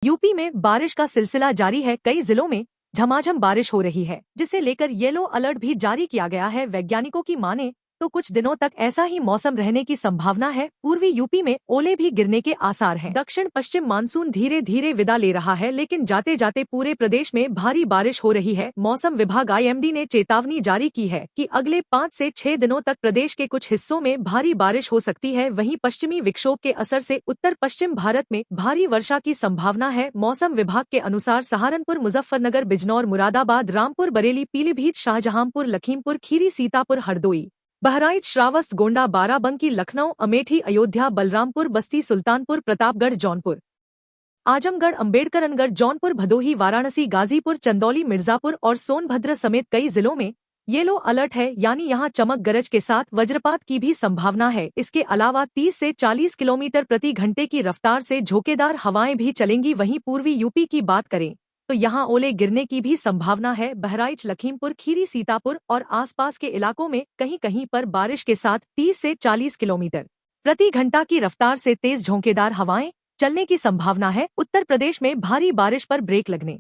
UP में बारिश का सिलसिला जारी है। कई जिलों में झमाझम बारिश हो रही है, जिसे लेकर येलो अलर्ट भी जारी किया गया है। वैज्ञानिकों की माने तो कुछ दिनों तक ऐसा ही मौसम रहने की संभावना है। पूर्वी यूपी में ओले भी गिरने के आसार हैं। दक्षिण पश्चिम मानसून धीरे धीरे विदा ले रहा है, लेकिन जाते जाते पूरे प्रदेश में भारी बारिश हो रही है। मौसम विभाग IMD ने चेतावनी जारी की है कि अगले 5 से 6 दिनों तक प्रदेश के कुछ हिस्सों में भारी बारिश हो सकती है। वहीं पश्चिमी विक्षोभ के असर से उत्तर पश्चिम भारत में भारी वर्षा की संभावना है। मौसम विभाग के अनुसार सहारनपुर, मुजफ्फरनगर, बिजनौर, मुरादाबाद, रामपुर, बरेली, पीलीभीत, शाहजहांपुर, लखीमपुर खीरी, सीतापुर, हरदोई, बहराइच, श्रावस्त, गोंडा, बाराबंकी, लखनऊ, अमेठी, अयोध्या, बलरामपुर, बस्ती, सुल्तानपुर, प्रतापगढ़, जौनपुर, आजमगढ़, अम्बेडकरनगर, जौनपुर, भदोही, वाराणसी, गाजीपुर, चंदौली, मिर्जापुर और सोनभद्र समेत कई जिलों में येलो अलर्ट है, यानी यहां चमक गरज के साथ वज्रपात की भी संभावना है। इसके अलावा 30 से 40 किलोमीटर प्रति घंटे की रफ्तार से झोंकेदार हवाएं भी चलेंगी। वहीं पूर्वी यूपी की बात करें तो यहां ओले गिरने की भी संभावना है। बहराइच, लखीमपुर खीरी, सीतापुर और आसपास के इलाकों में कहीं कहीं पर बारिश के साथ 30 से 40 किलोमीटर प्रति घंटा की रफ्तार से तेज झोंकेदार हवाएं चलने की संभावना है। उत्तर प्रदेश में भारी बारिश पर ब्रेक लगने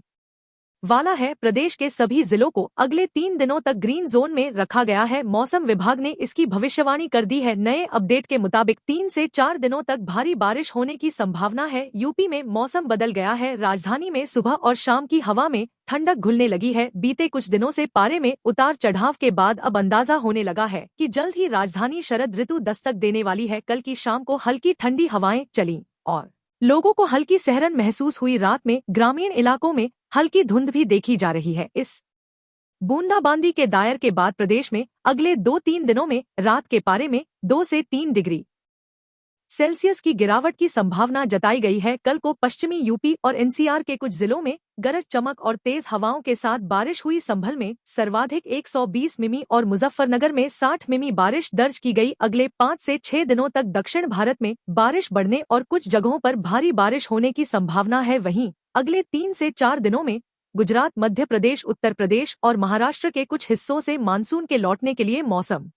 वाला है। प्रदेश के सभी जिलों को अगले 3 दिनों तक ग्रीन जोन में रखा गया है। मौसम विभाग ने इसकी भविष्यवाणी कर दी है। नए अपडेट के मुताबिक 3 से 4 दिनों तक भारी बारिश होने की संभावना है। यूपी में मौसम बदल गया है। राजधानी में सुबह और शाम की हवा में ठंडक घुलने लगी है। बीते कुछ दिनों से पारे में उतार चढ़ाव के बाद अब अंदाजा होने लगा है कि जल्द ही राजधानी शरद ऋतु दस्तक देने वाली है। कल की शाम को हल्की ठंडी हवाएं चली और लोगों को हल्की सहरन महसूस हुई। रात में ग्रामीण इलाकों में हल्की धुंध भी देखी जा रही है। इस बूंदाबांदी के दायर के बाद प्रदेश में अगले 2-3 दिनों में रात के पारे में 2 से 3 डिग्री सेल्सियस की गिरावट की संभावना जताई गई है। कल को पश्चिमी यूपी और NCR के कुछ जिलों में गरज चमक और तेज हवाओं के साथ बारिश हुई। संभल में सर्वाधिक 120 मिमी और मुजफ्फरनगर में 60 मिमी बारिश दर्ज की गई। अगले 5 से 6 दिनों तक दक्षिण भारत में बारिश बढ़ने और कुछ जगहों पर भारी बारिश होने की संभावना है। वहीं अगले 3 से 4 दिनों में गुजरात, मध्य प्रदेश, उत्तर प्रदेश और महाराष्ट्र के कुछ हिस्सों से मानसून के लौटने के लिए मौसम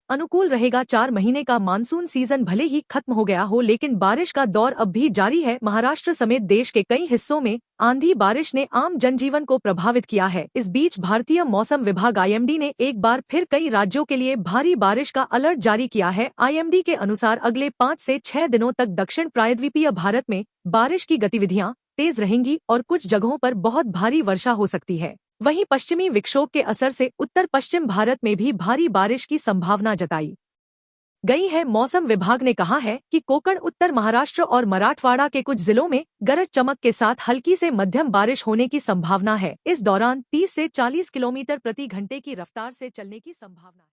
अनुकूल रहेगा। 4 महीने का मानसून सीजन भले ही खत्म हो गया हो, लेकिन बारिश का दौर अब भी जारी है। महाराष्ट्र समेत देश के कई हिस्सों में आंधी बारिश ने आम जनजीवन को प्रभावित किया है। इस बीच भारतीय मौसम विभाग IMD ने एक बार फिर कई राज्यों के लिए भारी बारिश का अलर्ट जारी किया है। IMD के अनुसार अगले 5 से 6 दिनों तक दक्षिण प्रायद्वीपीय भारत में बारिश की गतिविधियां तेज रहेंगी और कुछ जगहों पर बहुत भारी वर्षा हो सकती है। वहीं पश्चिमी विक्षोभ के असर से उत्तर पश्चिम भारत में भी भारी बारिश की संभावना जताई गई है। मौसम विभाग ने कहा है कि कोंकण, उत्तर महाराष्ट्र और मराठवाड़ा के कुछ जिलों में गरज चमक के साथ हल्की से मध्यम बारिश होने की संभावना है। इस दौरान 30 से 40 किलोमीटर प्रति घंटे की रफ्तार से चलने की संभावना है।